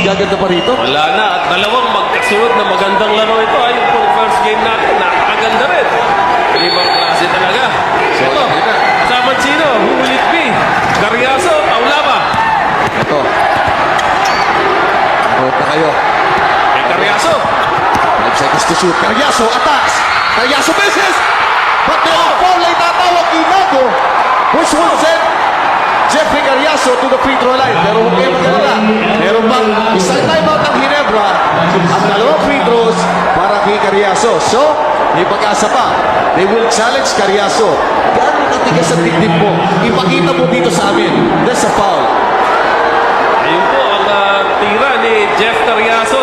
gaganda pa rito. Wala na. At dalawang magkasunod na magandang laro ito. Ay, yung first game natin, napakaganda rin. Ibang klase talaga. So, Ito, yun na. kasama sino? Who will it be? Garyaso, Paulaba. Ito. Manood na kayo. Eh, Garyaso. 5 seconds to shoot. Carriazo, attacks. Carriazo misses. But merong foul ay tatawag Inago, which will send Jeffrey Carriazo to the free throw line. Pero huwag kayo mag-alala. Meron bang isang timeout ng Ginebra at dalawang free throws para kay Carriazo. So, may pag-asa pa. They will challenge Carriazo. Gano'ng katigas ang dibdib mo? Ipakita mo dito sa amin. That's a foul. Ayun po ang tira ni Jeff Garyaso.